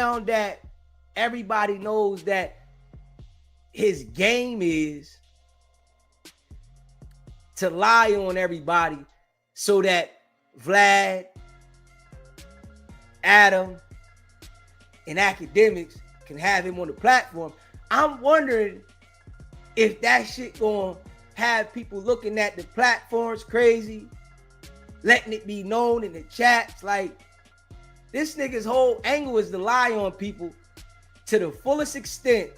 now that everybody knows that his game is to lie on everybody so that Vlad, Adam, and academics can have him on the platform. I'm wondering if that shit gonna have people looking at the platforms crazy, letting it be known in the chats. Like, this nigga's whole angle is to lie on people to the fullest extent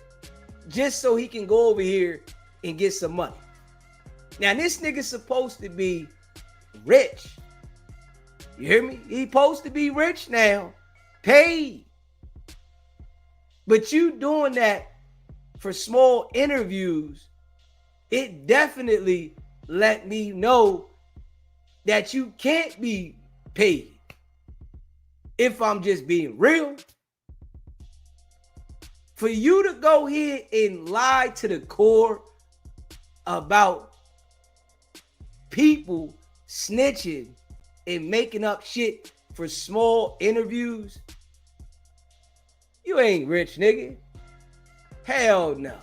just so he can go over here and get some money. Now, this nigga's supposed to be rich. You hear me? He supposed to be rich now, paid. But you doing that for small interviews, it definitely let me know that you can't be paid. If I'm just being real, for you to go here and lie to the core about people snitching and making up shit for small interviews, you ain't rich, nigga. Hell no.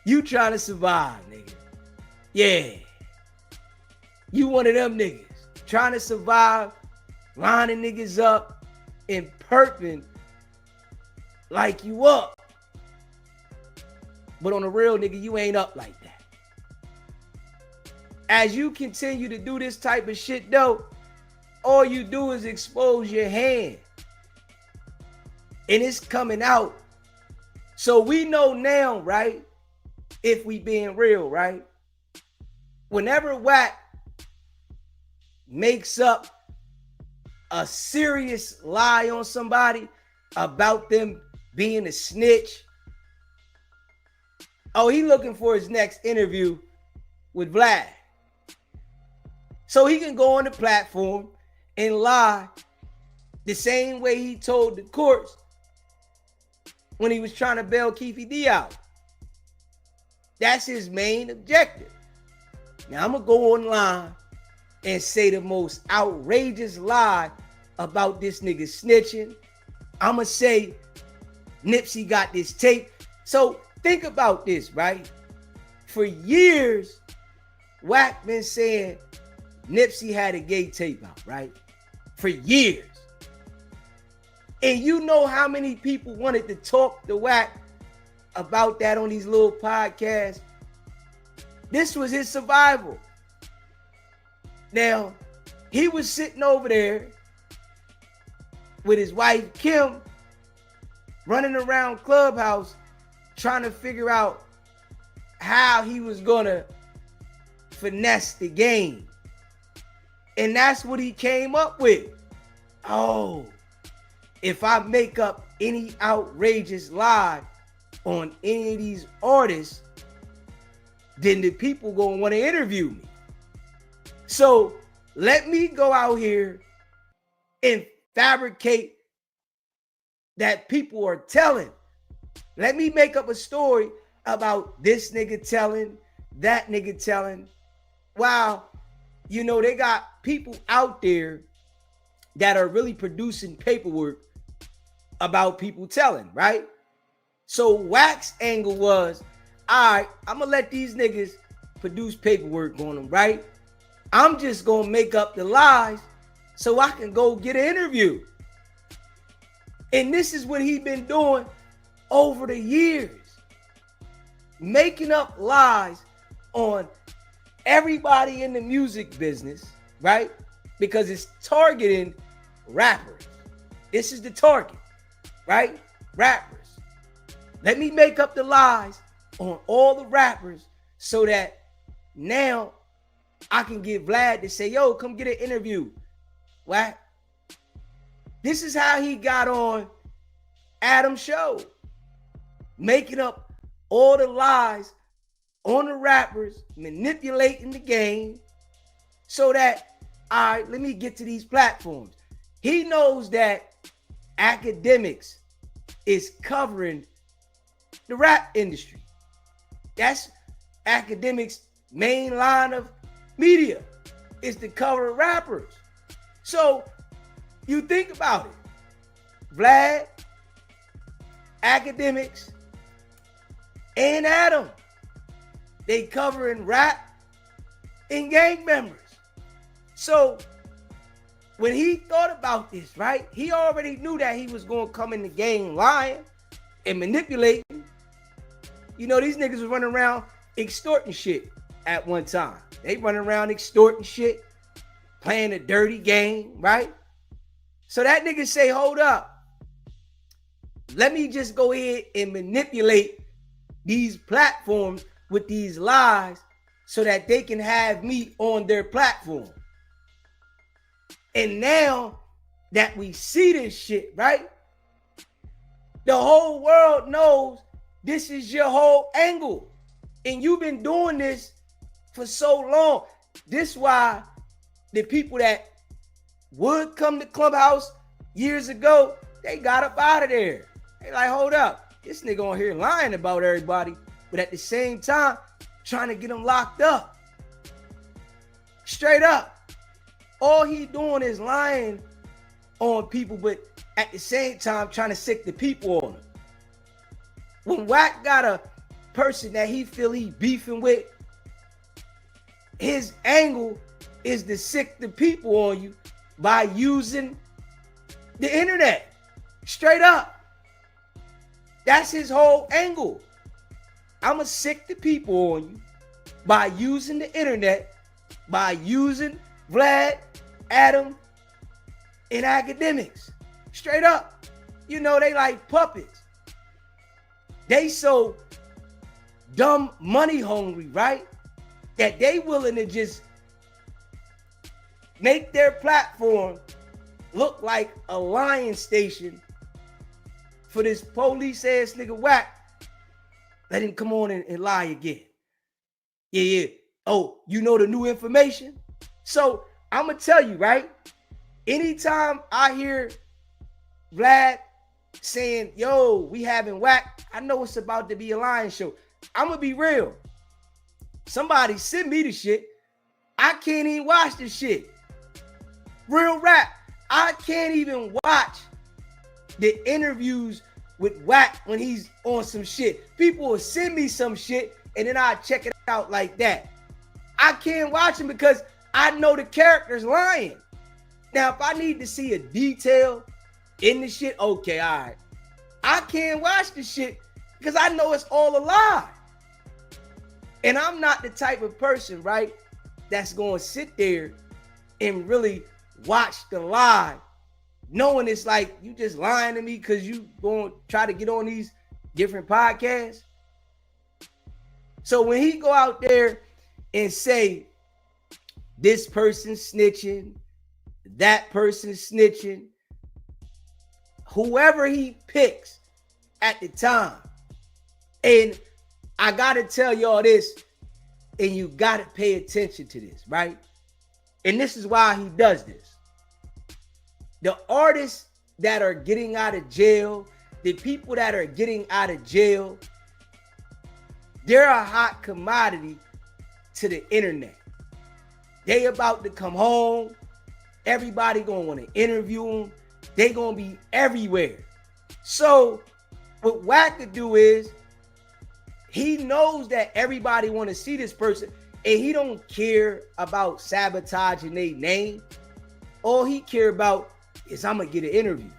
You trying to survive, nigga. Yeah. You one of them niggas trying to survive, lining niggas up and perping like you up. But on a real nigga, you ain't up like that. As you continue to do this type of shit though, all you do is expose your hand. And it's coming out. So we know now, right? If we being real, right? Whenever Wack makes up a serious lie on somebody about them being a snitch, oh, he looking for his next interview with Vlad. So he can go on the platform and lie the same way he told the courts when he was trying to bail Keefe D out. That's his main objective. Now I'm gonna go online and say the most outrageous lie about this nigga snitching. I'm gonna say Nipsey got this tape. So think about this, right? For years, Wack been saying Nipsey had a gay tape out, right? For years. And you know how many people wanted to talk to Wack about that on these little podcasts? This was his survival. Now, he was sitting over there with his wife, Kim, running around Clubhouse, trying to figure out how he was gonna finesse the game. And that's what he came up with. Oh, if I make up any outrageous lie on any of these artists, then the people gonna want to interview me. So let me go out here and fabricate that people are telling. Let me make up a story about this nigga telling, that nigga telling. Wow, you know, they got people out there that are really producing paperwork about people telling, right? So Wack's angle was, all right, I'm gonna let these niggas produce paperwork on them, right? I'm just gonna make up the lies so I can go get an interview. And this is what he been doing over the years. Making up lies on everybody in the music business, right? Because it's targeting rappers. This is the target, right? Rappers. Let me make up the lies on all the rappers so that now I can get Vlad to say, yo, come get an interview. Wack. This is how he got on Adam's show. Making up all the lies on the rappers, manipulating the game so that, all right, let me get to these platforms. He knows that academics is covering the rap industry. That's academics' main line of media, is to cover rappers. So you think about it. Vlad, Academics, and Adam. They covering rap and gang members. So when he thought about this, right, he already knew that he was going to come in the game lying and manipulating. You know, these niggas was running around extorting shit at one time. They running around extorting shit, playing a dirty game, right? So that nigga say, hold up. Let me just go ahead and manipulate these platforms with these lies so that they can have me on their platform. And now that we see this shit, right? The whole world knows this is your whole angle. And you've been doing this for so long. This why the people that would come to Clubhouse years ago, they got up out of there. They like, hold up. This nigga on here lying about everybody, but at the same time, trying to get them locked up. Straight up. All he doing is lying on people, but at the same time, trying to sick the people on him. When Wack got a person that he feel he beefing with, his angle is to sick the people on you by using the internet. Straight up. That's his whole angle. I'ma sick the people on you by using the internet, by using Vlad, Adam, and Academics. Straight up. You know, they like puppets. They so dumb money hungry, right? That they willing to just make their platform look like a lion station for this police ass nigga Wack. Let him come on and lie again. Yeah. Oh, you know the new information? So I'm going to tell you, right? Anytime I hear Vlad saying, yo, we having Wack, I know it's about to be a lion show. I'm going to be real. Somebody send me the shit. I can't even watch this shit. Real rap. I can't even watch the interviews with Wack when he's on some shit. People will send me some shit and then I check it out like that. I can't watch him because I know the character's lying. Now, if I need to see a detail in the shit, okay, all right. I can't watch the shit because I know it's all a lie. And I'm not the type of person, right, that's going to sit there and really watch the lie, knowing it's like you just lying to me because you going to try to get on these different podcasts. So when he go out there and say, this person's snitching, that person's snitching, whoever he picks at the time, and I got to tell y'all this, and you got to pay attention to this, right? And this is why he does this. The artists that are getting out of jail, the people that are getting out of jail, they're a hot commodity to the internet. They about to come home. Everybody gonna want to interview them. They gonna be everywhere. So what Wack to do is, he knows that everybody want to see this person and he don't care about sabotaging their name. All he care about is I'm going to get an interview.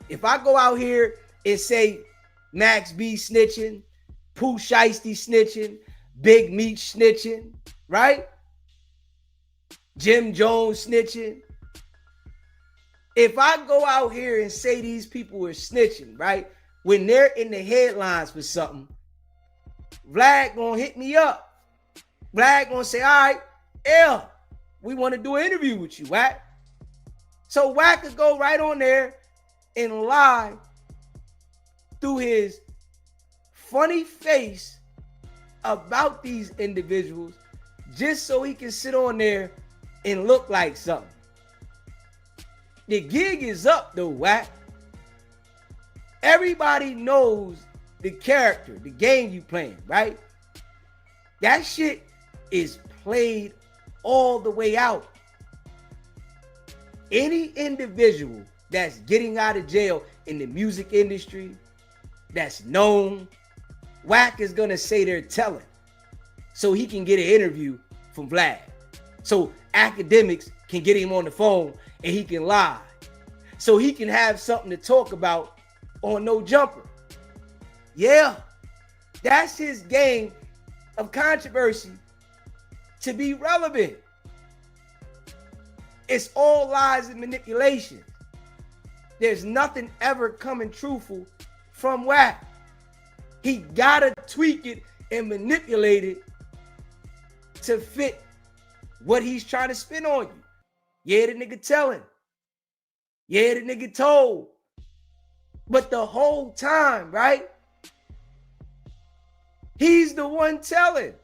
If I go out here and say Max B snitching, Pooh Shiesty snitching, Big Meech snitching, right? Jim Jones snitching. If I go out here and say these people are snitching, right? When they're in the headlines for something, Vlad gonna hit me up. Vlad gonna say, all right, L, we want to do an interview with you, Wack. So Wack could go right on there and lie through his funny face about these individuals just so he can sit on there and look like something. The gig is up though, Wack. Everybody knows the character, the game you playing, right? That shit is played all the way out. Any individual that's getting out of jail in the music industry, that's known, Wack is gonna say they're telling, so he can get an interview from Vlad. So academics can get him on the phone and he can lie. So he can have something to talk about on No Jumper. Yeah, that's his game of controversy to be relevant. It's all lies and manipulation. There's nothing ever coming truthful from Wack. He gotta tweak it and manipulate it to fit what he's trying to spin on you. Yeah, the nigga telling. Yeah, the nigga told. But the whole time, right? He's the one telling.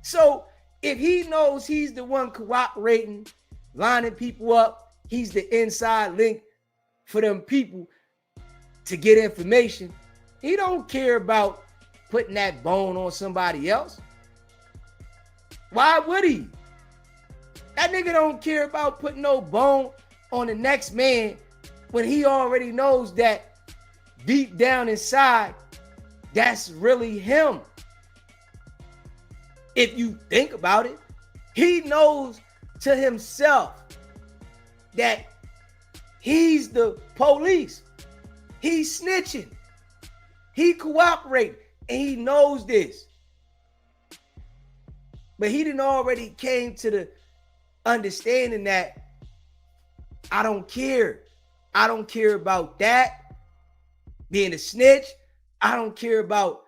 So if he knows he's the one cooperating, lining people up, he's the inside link for them people to get information, he don't care about putting that bone on somebody else. Why would he? That nigga don't care about putting no bone on the next man when he already knows that deep down inside, that's really him. If you think about it, he knows to himself that he's the police. He's snitching. He cooperating, and he knows this. But he didn't already came to the understanding that I don't care. I don't care about that, being a snitch. I don't care about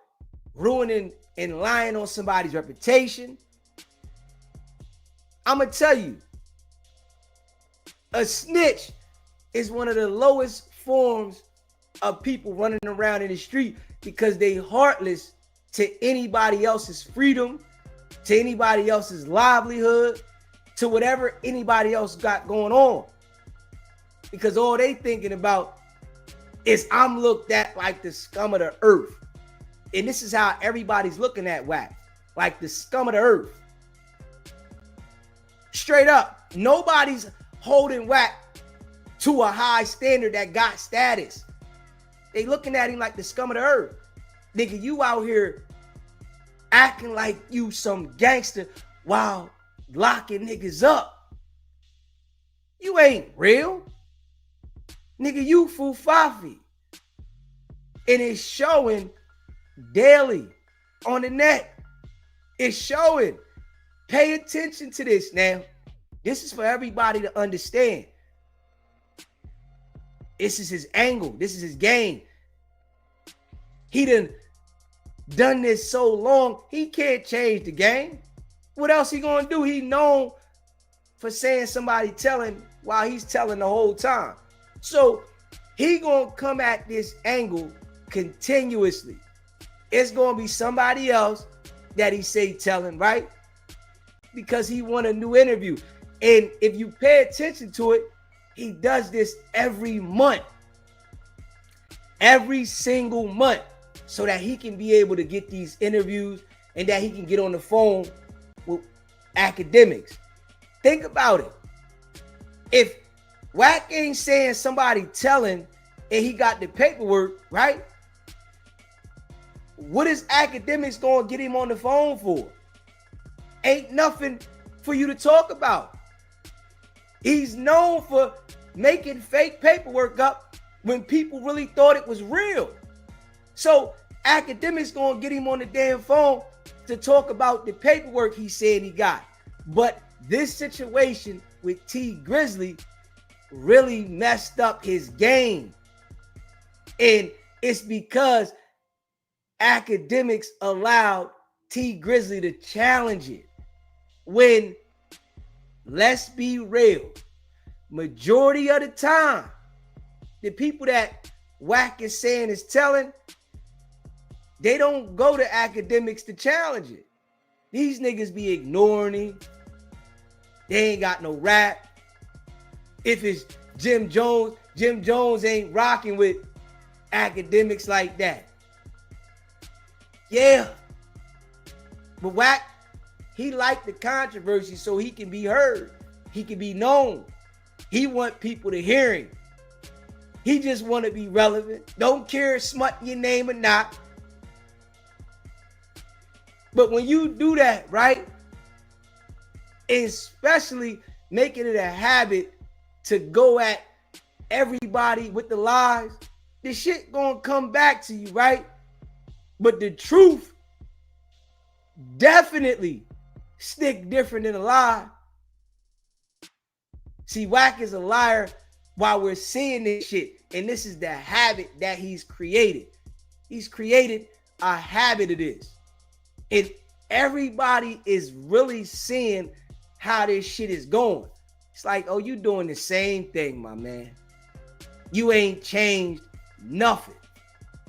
ruining and lying on somebody's reputation. I'm going to tell you, a snitch is one of the lowest forms of people running around in the street because they heartless to anybody else's freedom, to anybody else's livelihood, to whatever anybody else got going on. Because all they thinking about is I'm looked at like the scum of the earth. And this is how everybody's looking at Wack, like the scum of the earth. Straight up, nobody's holding Wack to a high standard that got status. They looking at him like the scum of the earth. Nigga, you out here acting like you some gangster while locking niggas up. You ain't real. Nigga, you fufafi. And it's showing daily on the net. It's showing. Pay attention to this now. This is for everybody to understand. This is his angle. This is his game. He done this so long, he can't change the game. What else he gonna do? He known for saying somebody telling while he's telling the whole time. So he gonna come at this angle continuously. It's gonna be somebody else that he say telling, right? Because he want a new interview. And if you pay attention to it, he does this every month. Every single month. So that he can be able to get these interviews and that he can get on the phone with academics. Think about it. If Wack ain't saying somebody telling and he got the paperwork, right? What is academics going to get him on the phone for? Ain't nothing for you to talk about. He's known for making fake paperwork up when people really thought it was real. So academics gonna get him on the damn phone to talk about the paperwork he said he got. But this situation with T Grizzly really messed up his game. And it's because academics allowed T Grizzly to challenge it. When, let's be real, majority of the time, the people that Wack is saying is telling, they don't go to academics to challenge it. These niggas be ignoring him. They ain't got no rap. If it's Jim Jones ain't rocking with academics like that. Yeah. But Wack, he liked the controversy so he can be heard. He can be known. He want people to hear him. He just want to be relevant. Don't care smutting your name or not. But when you do that, right, especially making it a habit to go at everybody with the lies, this shit gonna come back to you, right? But the truth definitely stick different than a lie. See, Wack is a liar while we're seeing this shit. And this is the habit that he's created. He's created a habit of this. And everybody is really seeing how this shit is going. It's like, oh, you doing the same thing, my man. You ain't changed nothing.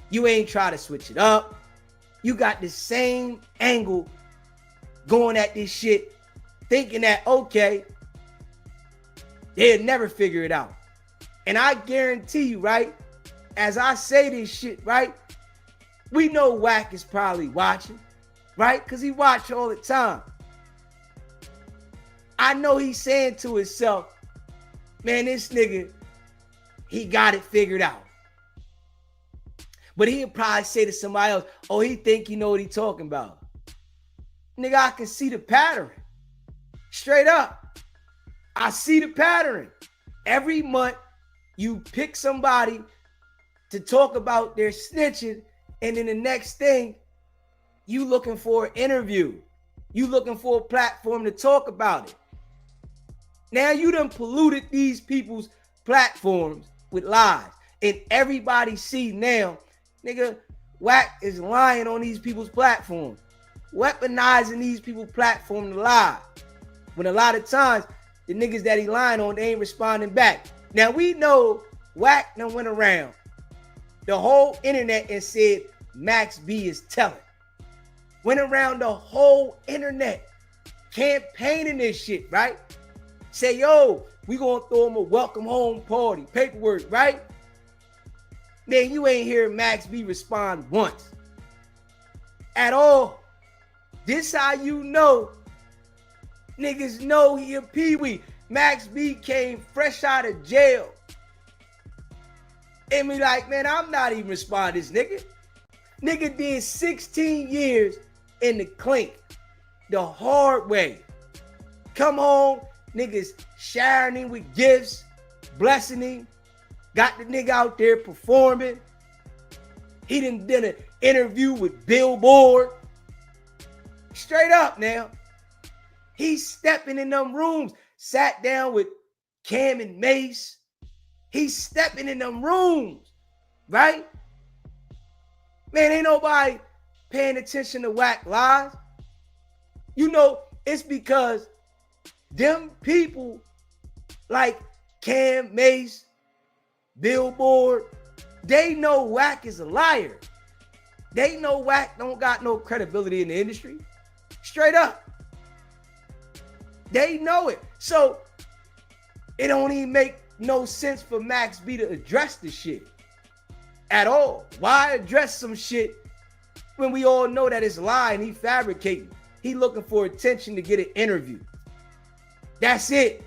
You ain't try to switch it up. You got the same angle going at this shit, thinking that, okay, they'll never figure it out. And I guarantee you, right, as I say this shit, right, we know Wack is probably watching, right? Because he watch all the time. I know he's saying to himself, man, this nigga, he got it figured out. But he'll probably say to somebody else, oh, he think he know what he talking about. Nigga, I can see the pattern. Straight up. I see the pattern. Every month, you pick somebody to talk about their snitching, and then the next thing, you looking for an interview. You looking for a platform to talk about it. Now you done polluted these people's platforms with lies. And everybody see now, nigga, Wack is lying on these people's platforms. Weaponizing these people's platform to lie. When a lot of times, the niggas that he lying on, they ain't responding back. Now we know Wack done went around the whole internet and said Max B is telling. Went around the whole internet campaigning this shit, right? Say, yo, we gonna throw him a welcome home party, paperwork, right? Then you ain't hear Max B respond once at all. This how you know niggas know he a peewee. Max B came fresh out of jail and be like, man, I'm not even responding to this nigga. Nigga did 16 years in the clink the hard way. Come home, niggas showering him with gifts, blessing him, got the nigga out there performing. He done did an interview with Billboard. Straight up now. He's stepping in them rooms, sat down with Cam and Mace. He's stepping in them rooms, right? Man, ain't nobody paying attention to Wack lies. You know, it's because them people like Cam, Mace, Billboard, they know Wack is a liar. They know Wack don't got no credibility in the industry. Straight up. They know it. So it don't even make no sense for Max B to address the shit at all. Why address some shit when we all know that it's lying? He fabricating. He looking for attention to get an interview. That's it.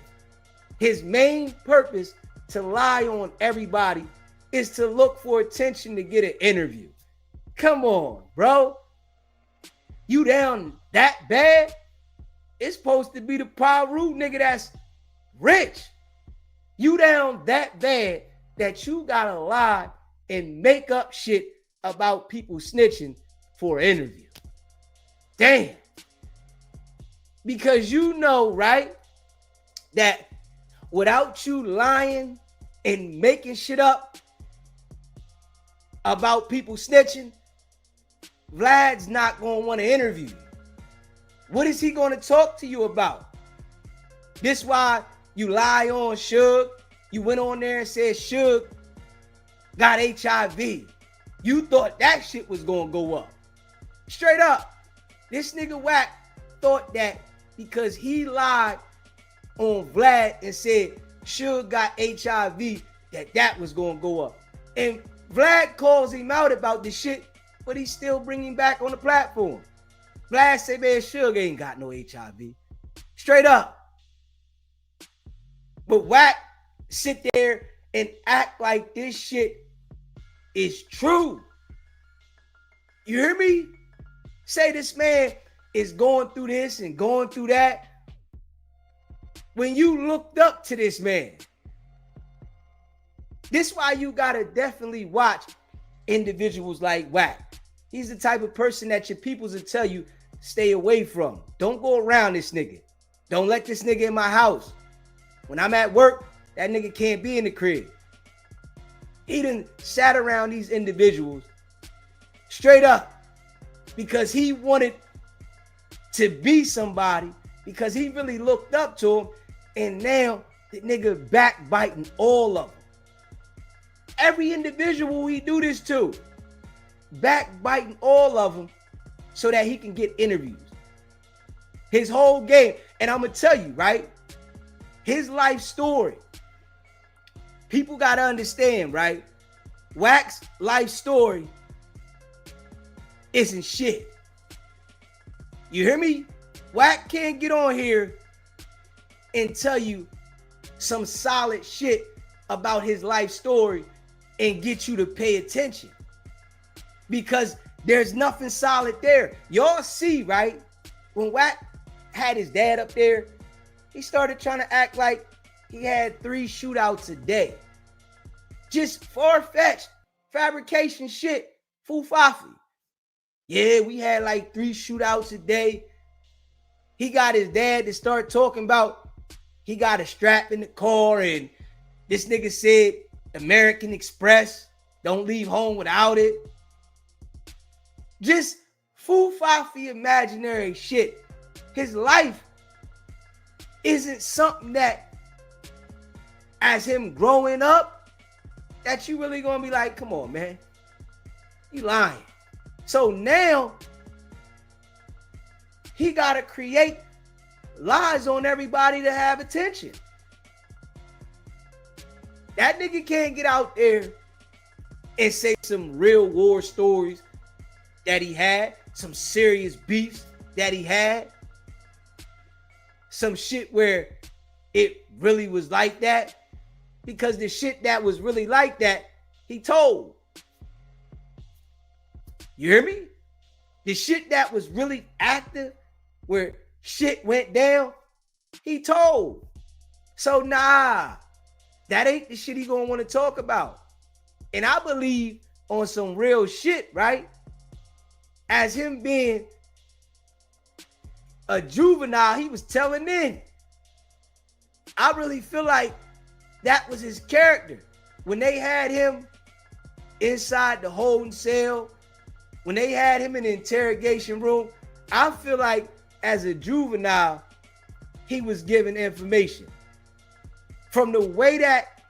His main purpose to lie on everybody is to look for attention to get an interview. Come on, bro. You down that bad? It's supposed to be the Paru nigga that's rich. You down that bad that you gotta lie and make up shit about people snitching for an interview. Damn. Because you know, right, that without you lying and making shit up about people snitching, Vlad's not gonna want to interview you. What is he gonna talk to you about? This why you lie on Suge. You went on there and said Suge got HIV. You thought that shit was gonna go up. Straight up. This nigga Wack thought that because he lied on Vlad and said Suge got HIV, that was gonna go up. And Vlad calls him out about this shit, but he's still bringing back on the platform. Vlad say, man, Suge ain't got no HIV. Straight up. But Wack sit there and act like this shit is true. You hear me? Say this man is going through this and going through that. When you looked up to this man, this is why you gotta definitely watch individuals like Wack. He's the type of person that your peoples will tell you stay away from. Don't go around this nigga. Don't let this nigga in my house. When I'm at work, that nigga can't be in the crib. He done sat around these individuals straight up because he wanted to be somebody, because he really looked up to him, and now the nigga backbiting all of them. Every individual he do this to, backbiting all of them so that he can get interviews. His whole game, and I'm gonna tell you, right? His life story, people gotta understand, right? Wack's life story isn't shit. You hear me? Wack can't get on here and tell you some solid shit about his life story and get you to pay attention, because there's nothing solid there. Y'all see, right? When Wack had his dad up there, he started trying to act like he had 3 shootouts a day. Just far-fetched fabrication shit, foofafi. Yeah, we had like 3 shootouts a day. He got his dad to start talking about he got a strap in the car, and this nigga said American Express, don't leave home without it. Just foofafi imaginary shit. His life isn't something that, as him growing up, that you really gonna be like, come on, man, you lying. So now he gotta create lies on everybody to have attention. That nigga can't get out there and say some real war stories that he had, some serious beefs that he had, some shit where it really was like that, because the shit that was really like that, he told. You hear me? The shit that was really active, where shit went down, he told. So nah, that ain't the shit he gonna want to talk about. And I believe on some real shit, right? As him being a juvenile, he was telling in. I really feel like that was his character. When they had him inside the holding cell, when they had him in the interrogation room, I feel like as a juvenile, he was giving information. From the way that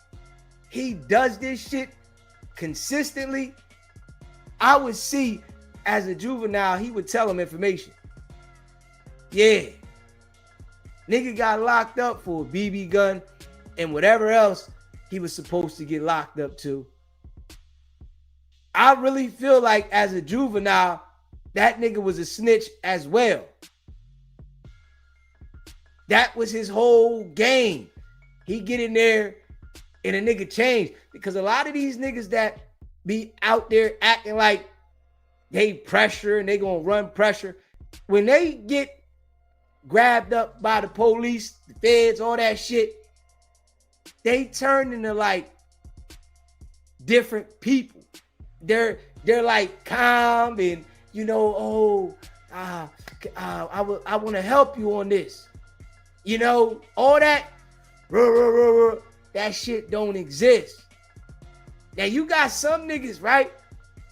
he does this shit consistently, I would see as a juvenile, he would tell him information. Yeah. Nigga got locked up for a BB gun and whatever else he was supposed to get locked up to. I really feel like as a juvenile, that nigga was a snitch as well. That was his whole game. He get in there and a nigga change. Because a lot of these niggas that be out there acting like they pressure and they gonna run pressure, when they get grabbed up by the police, the feds, all that shit, they turn into like different people. They're like calm and, you know, I want to help you on this. You know, all that, that shit don't exist. Now you got some niggas, right?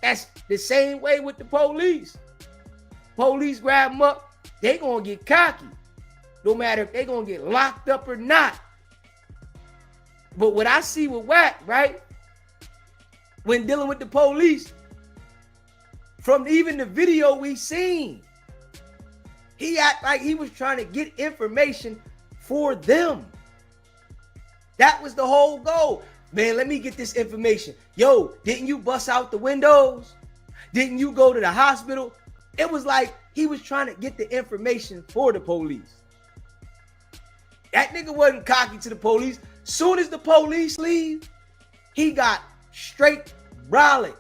That's the same way with the police. Police grab them up, they gonna get cocky. No matter if they gonna get locked up or not. But what I see with Wack, right? When dealing with the police, from even the video we seen, he act like he was trying to get information for them. That was the whole goal. Man, let me get this information. Yo, didn't you bust out the windows? Didn't you go to the hospital? It was like he was trying to get the information for the police. That nigga wasn't cocky to the police. Soon as the police leave, he got straight brolic.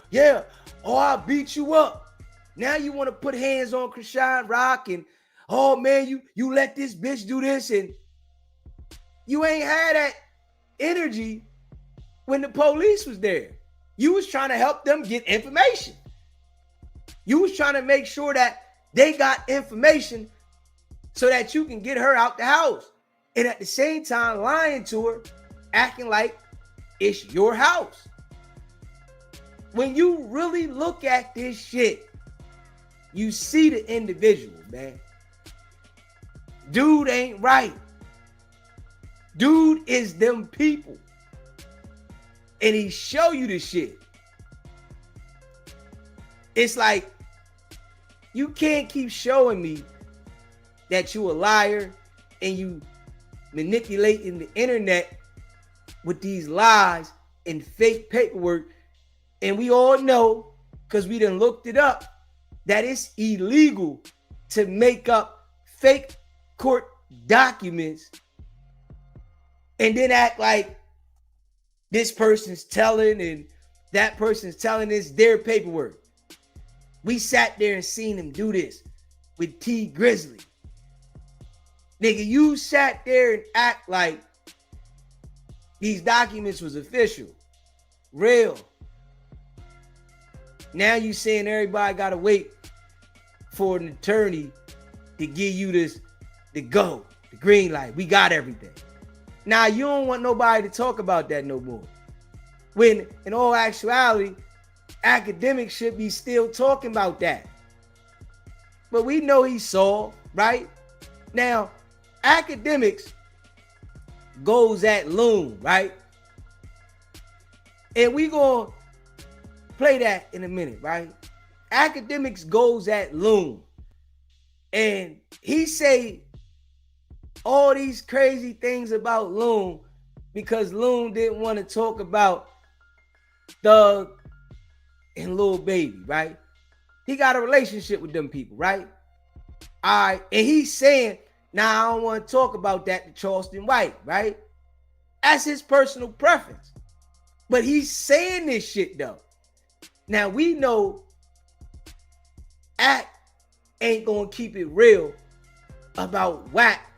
Yeah, oh, I beat you up. Now you want to put hands on Krishan Rock and, oh man, you let this bitch do this, and you ain't had that energy when the police was there. You was trying to help them get information. You was trying to make sure that they got information so that you can get her out the house. And at the same time, lying to her, acting like it's your house. When you really look at this shit, you see the individual, man. Dude ain't right. Dude is them people. And he show you the shit. It's like, you can't keep showing me that you a liar and you manipulating the internet with these lies and fake paperwork. And we all know, because we done looked it up, that it's illegal to make up fake court documents and then act like this person's telling and that person's telling it's their paperwork. We sat there and seen him do this with T Grizzly. Nigga, you sat there and act like these documents was official, real. Now you saying everybody gotta wait for an attorney to give you this, the go, the green light. We got everything. Now you don't want nobody to talk about that no more. When in all actuality, academics should be still talking about that. But we know he saw, right? Now, academics goes at Loon, right? And we gonna play that in a minute, right? Academics goes at Loon. And he say all these crazy things about Loon because Loon didn't want to talk about Thug and Lil Baby, right? He got a relationship with them people, right? All right, and he's saying, nah, I don't want to talk about that to Charleston White, right? That's his personal preference. But he's saying this shit though. Now we know Act ain't gonna keep it real about Wack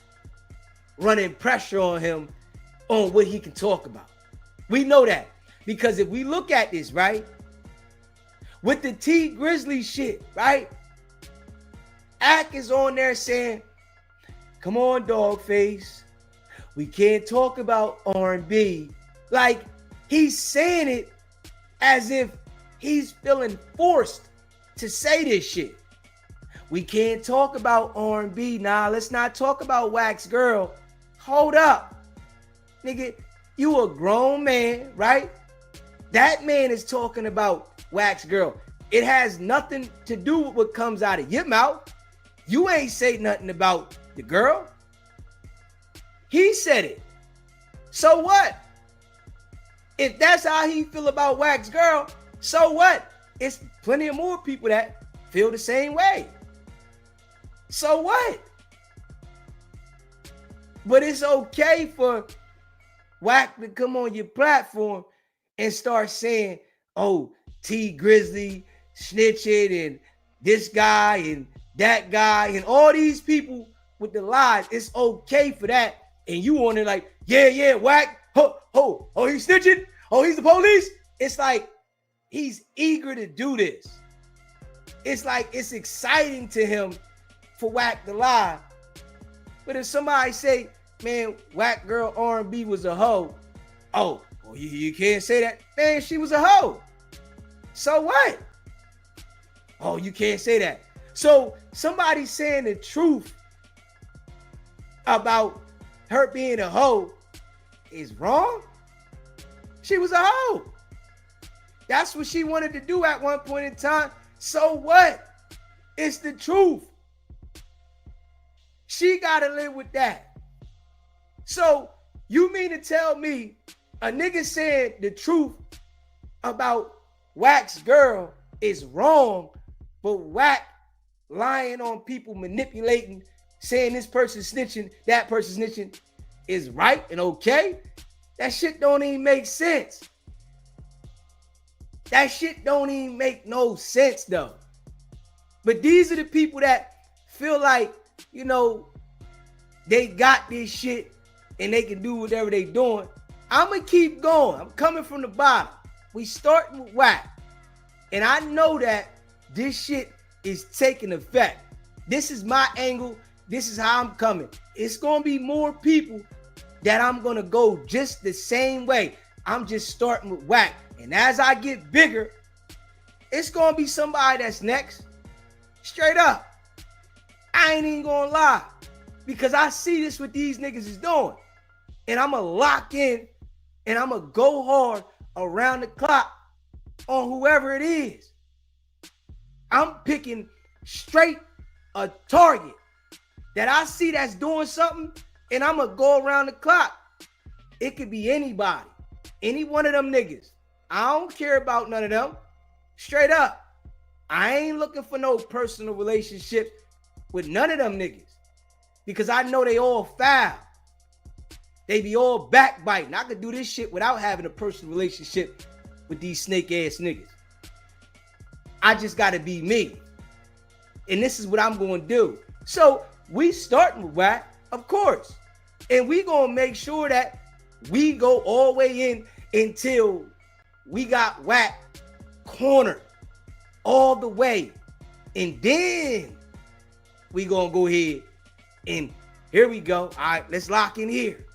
running pressure on him on what he can talk about. We know that because if we look at this, right, with the T Grizzly shit, right, Ack is on there saying, come on, Dogface, we can't talk about R&B. Like, he's saying it as if he's feeling forced to say this shit. We can't talk about R&B. Nah, let's not talk about Wack's girl. Hold up. Nigga, you a grown man, right? That man is talking about Wack's girl. It has nothing to do with what comes out of your mouth. You ain't say nothing about the girl. He said it. So what? If that's how he feel about Wack's girl, so what? It's plenty of more people that feel the same way. So what? But it's okay for Wack to come on your platform and start saying, oh, T Grizzly snitching and this guy and that guy and all these people with the lies. It's okay for that. And you on it like, yeah, Wack, oh, he's snitching. Oh, he's the police. It's like he's eager to do this. It's like it's exciting to him for Wack to lie. But if somebody say, man, Wack girl R&B was a hoe. Oh, well, you can't say that. Man, she was a hoe. So what? Oh, you can't say that. So somebody saying the truth about her being a hoe is wrong? She was a hoe. That's what she wanted to do at one point in time. So what? It's the truth. She got to live with that. So you mean to tell me a nigga saying the truth about Wack's girl is wrong, but Wack lying on people, manipulating saying this person snitching, that person snitching is right and okay. That shit don't even make sense. That shit don't even make no sense though. But these are the people that feel like, you know, they got this shit and they can do whatever they doing. I'm gonna keep going. I'm coming from the bottom. We starting with Wack. And I know that this shit is taking effect. This is my angle. This is how I'm coming. It's gonna be more people that I'm gonna go just the same way. I'm just starting with Wack. And as I get bigger, it's gonna be somebody that's next. Straight up. I ain't even gonna lie. Because I see this what these niggas is doing. And I'ma lock in and I'ma go hard around the clock on whoever it is. I'm picking straight a target that I see that's doing something, and I'm gonna go around the clock. It could be anybody, any one of them niggas. I don't care about none of them. Straight up. I ain't looking for no personal relationship with none of them niggas because I know they all foul. They be all backbiting. I could do this shit without having a personal relationship with these snake ass niggas. I just gotta be me. And this is what I'm gonna do. So we starting with Wack, of course. And we gonna make sure that we go all the way in until we got Wack cornered all the way. And then we gonna go ahead and here we go. All right, let's lock in here.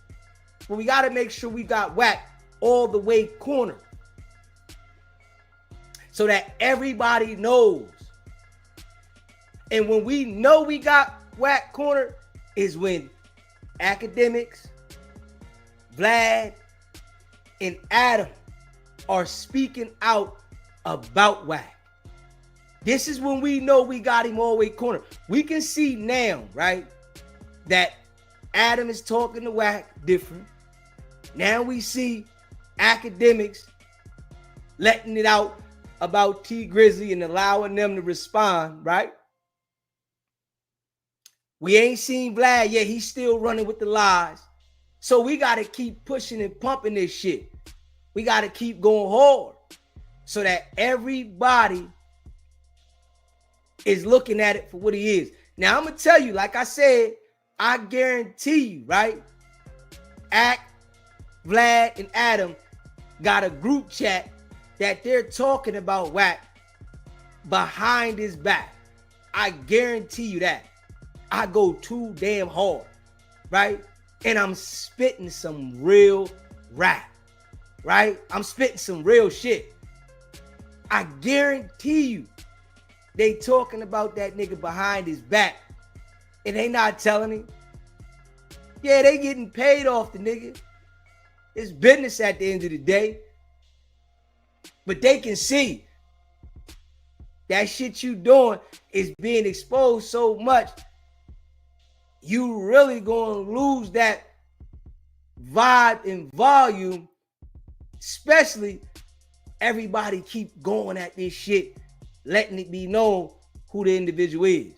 But we gotta make sure we got Wack all the way cornered so that everybody knows. And when we know we got Wack cornered is when academics, Vlad, and Adam are speaking out about Wack. This is when we know we got him all the way cornered. We can see now, right, that Adam is talking to Wack different. Now we see academics letting it out about T Grizzly and allowing them to respond, right? We ain't seen Vlad yet. He's still running with the lies. So we got to keep pushing and pumping this shit. We got to keep going hard so that everybody is looking at it for what he is. Now, I'm going to tell you, like I said, I guarantee you, right? Act, Vlad, and Adam got a group chat that they're talking about Wack behind his back. I guarantee you that. I go too damn hard, right? And I'm spitting some real rap, right? I'm spitting some real shit. I guarantee you they talking about that nigga behind his back and they not telling him. Yeah, they getting paid off the nigga. It's business at the end of the day. But they can see that shit you doing is being exposed so much, you really gonna lose that vibe and volume, especially everybody keep going at this shit, letting it be known who the individual is.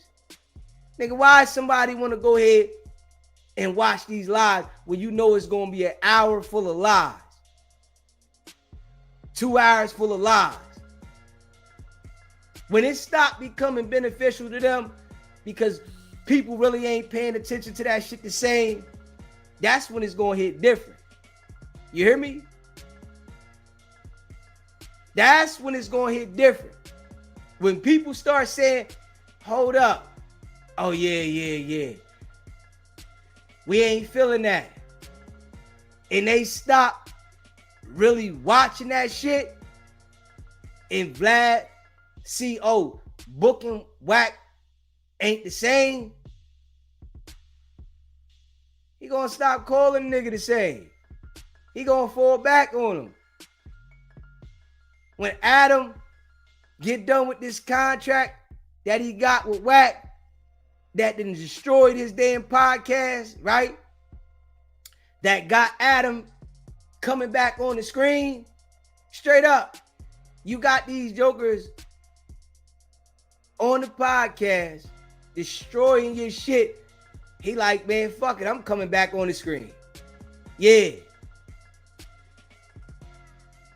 Nigga, why somebody wanna go ahead and watch these lies when you know it's gonna be an hour full of lies? 2 hours full of lies. When it stopped becoming beneficial to them because people really ain't paying attention to that shit the same, that's when it's gonna hit different. You hear me? That's when it's gonna hit different. When people start saying, hold up, oh yeah, we ain't feeling that, and they stop really watching that shit, and Vlad see, oh, booking Wack ain't the same, he gonna stop calling nigga the same. He gonna fall back on him. When Adam get done with this contract that he got with Wack that done destroyed his damn podcast, right? That got Adam coming back on the screen, straight up, you got these jokers on the podcast destroying your shit He like, man, fuck it, I'm coming back on the screen. Yeah.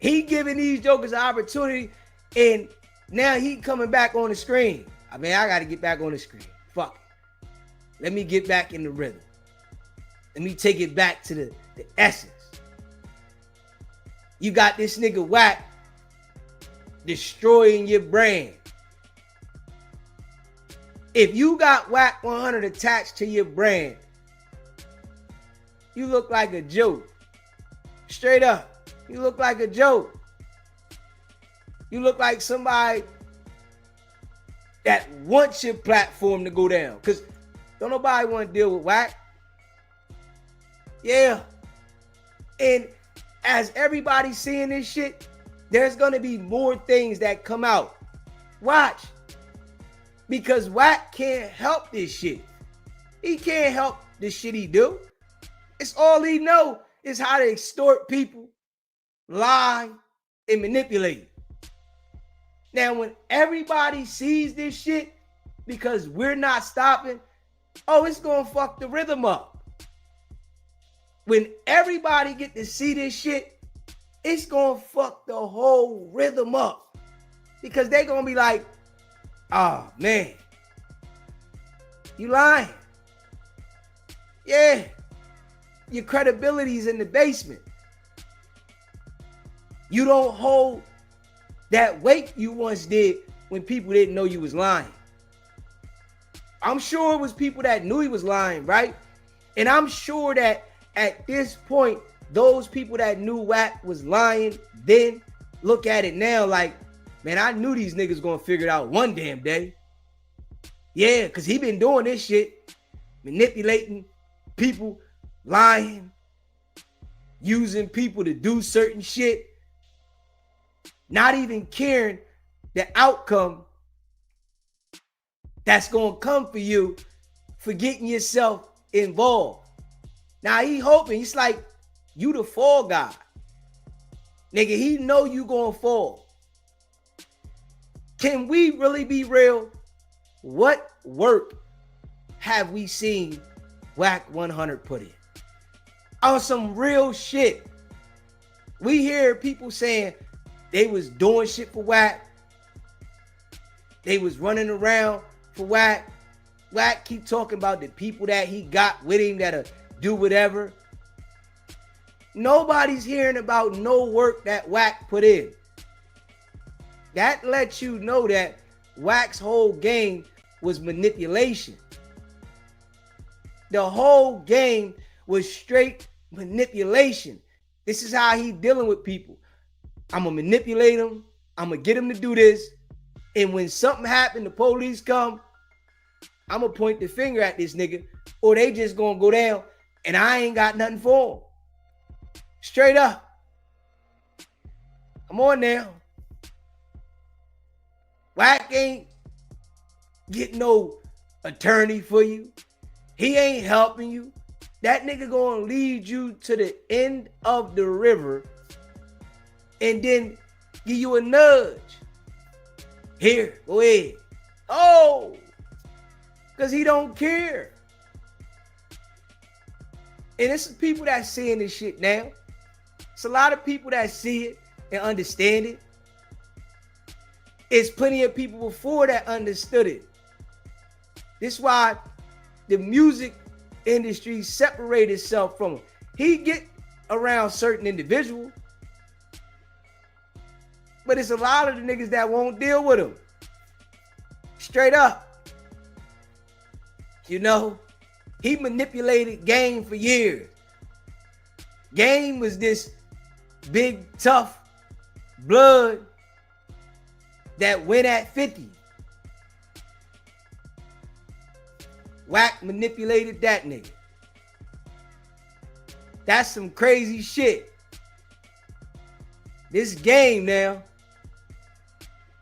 He giving these jokers an opportunity, and now he coming back on the screen. I mean, I got to get back on the screen. Fuck it. Let me get back in the rhythm. Let me take it back to the essence. You got this nigga Wack destroying your brand. If you got Wack100 attached to your brand, you look like a joke. Straight up. You look like a joke. You look like somebody that wants your platform to go down. Because don't nobody want to deal with Wack. Yeah. And as everybody's seeing this shit, there's going to be more things that come out. Watch. Because Wack can't help this shit. He can't help the shit he do. It's all he know is how to extort people, lie, and manipulate. Now, when everybody sees this shit, because we're not stopping, oh, it's gonna fuck the rhythm up. When everybody get to see this shit, it's gonna fuck the whole rhythm up. Because they gonna be like, oh, man, you lying. Yeah, your credibility's in the basement. You don't hold that weight you once did when people didn't know you was lying. I'm sure it was people that knew he was lying, right? And I'm sure that at this point, those people that knew Wack was lying then look at it now like, man, I knew these niggas gonna figure it out one damn day. Yeah, because he been doing this shit, manipulating people, lying, using people to do certain shit, not even caring the outcome that's gonna come for you for getting yourself involved. Now he hoping, he's like, you the fall guy. Nigga, he know you gonna fall. Can we really be real? What work have we seen Wack100 put in? On some real shit. We hear people saying they was doing shit for Wack. They was running around for Wack. Wack keep talking about the people that he got with him that'll do whatever. Nobody's hearing about no work that Wack put in. That lets you know that Wack's whole game was manipulation. The whole game was straight manipulation. This is how he dealing with people. I'm gonna manipulate him. I'm gonna get him to do this. And when something happen, the police come, I'm gonna point the finger at this nigga, or they just gonna go down and I ain't got nothing for him. Straight up. Come on now. Wack ain't getting no attorney for you. He ain't helping you. That nigga gonna lead you to the end of the river and then give you a nudge. Here, go ahead. Oh, because he don't care. And it's people that's seeing this shit now. It's a lot of people that see it and understand it. It's plenty of people before that understood it. This is why the music industry separate itself from him. He get around certain individuals, but it's a lot of the niggas that won't deal with him. Straight up. You know, he manipulated Game for years. Game was this big, tough blood that went at 50. Wack manipulated that nigga. That's some crazy shit. This game now,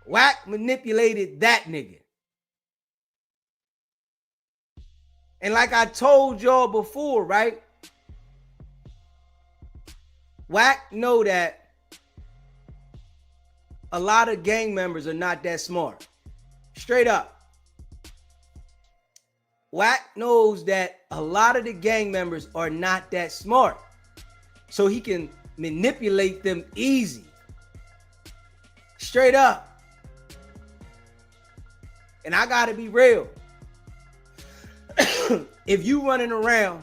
Wack manipulated that nigga. And like I told y'all before, right? Wack know that a lot of gang members are not that smart. Straight up. Wack knows that a lot of the gang members are not that smart, so he can manipulate them easy. Straight up. And I gotta be real. If you running around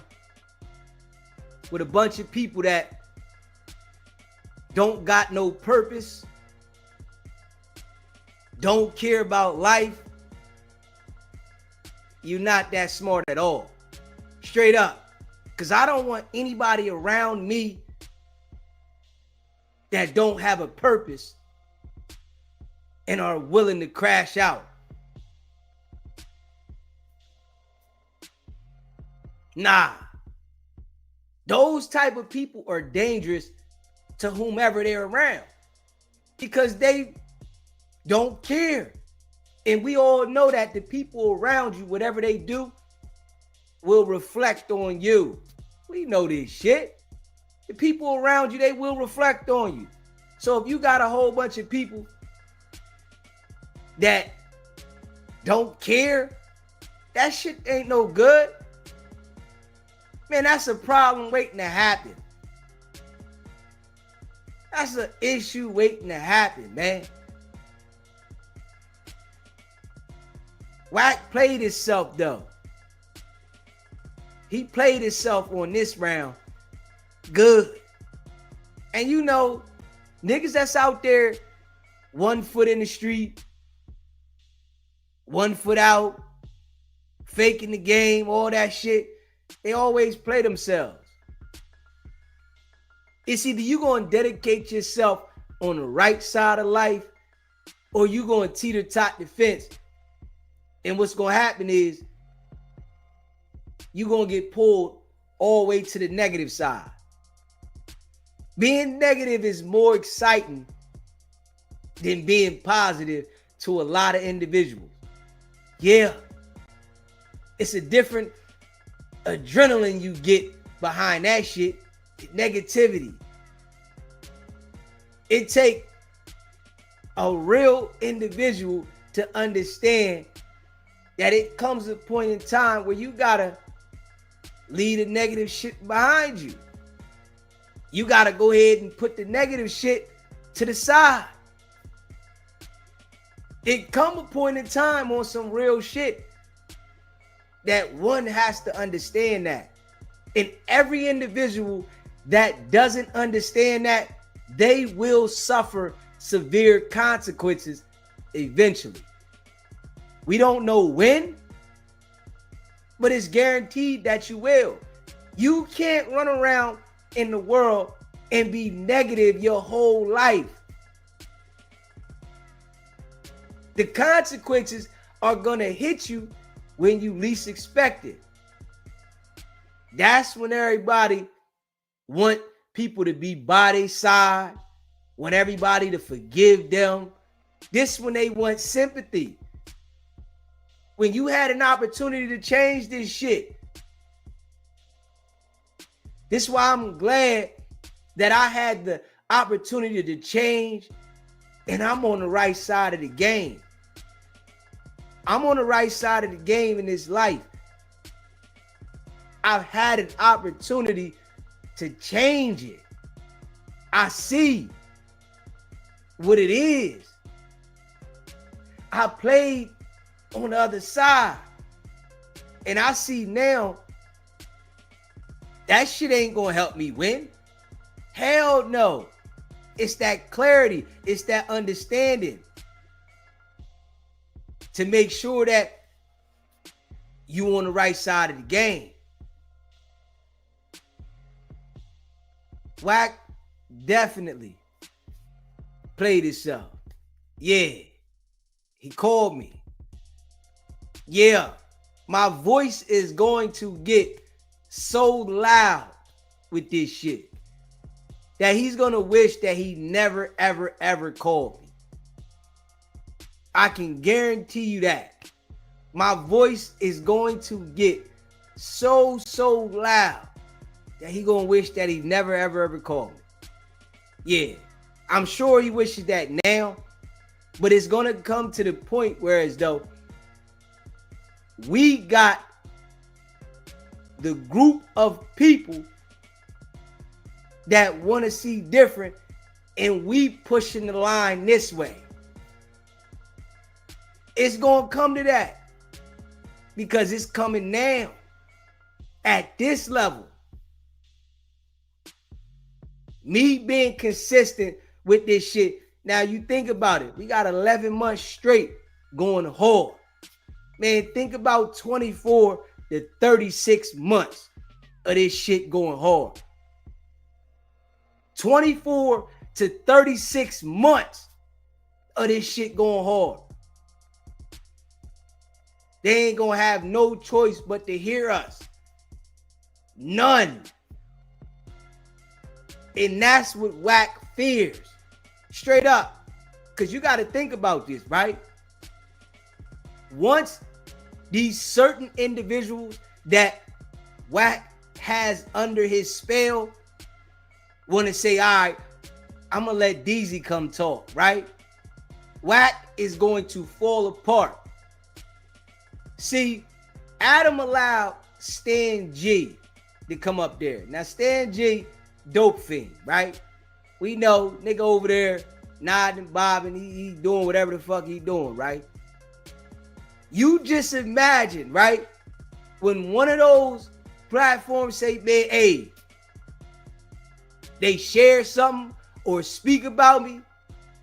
with a bunch of people that don't got no purpose, don't care about life, you're not that smart at all. Straight up. Because I don't want anybody around me that don't have a purpose and are willing to crash out. Nah. Those type of people are dangerous to whomever they're around because they don't care. And we all know that the people around you, whatever they do, will reflect on you. We know this shit. The people around you, they will reflect on you. So if you got a whole bunch of people that don't care, that shit ain't no good. Man, that's a problem waiting to happen. That's an issue waiting to happen, man. Wack played himself, though. He played himself on this round good. And you know, niggas that's out there, 1 foot in the street, 1 foot out, faking the game, all that shit, they always play themselves. It's either you gonna dedicate yourself on the right side of life or you gonna teeter-tot the fence. And what's gonna happen is you gonna get pulled all the way to the negative side. Being negative is more exciting than being positive to a lot of individuals. Yeah. It's a different adrenaline you get behind that shit. Negativity. It takes a real individual to understand that it comes a point in time where you gotta leave the negative shit behind you. You gotta go ahead and put the negative shit to the side. It come a point in time on some real shit that one has to understand that. And every individual that doesn't understand that, they will suffer severe consequences eventually. We don't know when, but it's guaranteed that you will. You can't run around in the world and be negative your whole life. The consequences are gonna hit you when you least expect it. That's when everybody want people to be by their side, want everybody to forgive them. This when they want sympathy. When you had an opportunity to change this shit. This is why I'm glad that I had the opportunity to change and I'm on the right side of the game. I'm on the right side of the game in this life. I've had an opportunity to change it. I see what it is. I played on the other side. And I see now that shit ain't gonna help me win. Hell no. It's that clarity. It's that understanding. To make sure that you on the right side of the game. Wack definitely played himself. Yeah. He called me. Yeah. My voice is going to get so loud with this shit that he's going to wish that he never, ever, ever called me. I can guarantee you that. My voice is going to get so loud that he gonna wish that he never, ever called me. Yeah, I'm sure he wishes that now, but it's gonna come to the point where as though we got the group of people that want to see different, and we pushing the line this way. It's going to come to that because it's coming now at this level. Me being consistent with this shit. Now you think about it. We got 11 months straight going hard. Man, think about 24 to 36 months of this shit going hard. 24 to 36 months of this shit going hard. They ain't gonna have no choice but to hear us. None. And that's what Wack fears. Straight up. Because you got to think about this, right? Once these certain individuals that Wack has under his spell want to say, all right, I'm going to let DEEZY come talk, right? Wack is going to fall apart. See, Adam allowed Stan G to come up there. Now, Stan G, dope fiend, right? We know nigga over there nodding, bobbing, he doing whatever the fuck he doing, right? You just imagine, right? When one of those platforms say, man, hey, they share something or speak about me,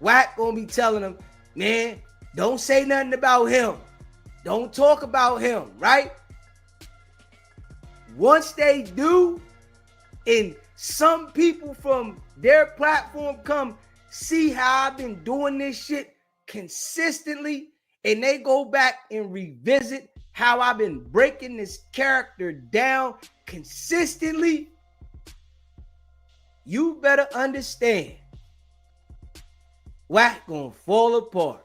Wack gonna be telling them, man, don't say nothing about him. Don't talk about him, right? Once they do, and some people from their platform come see how I've been doing this shit consistently, and they go back and revisit how I've been breaking this character down consistently, you better understand Wack gonna fall apart.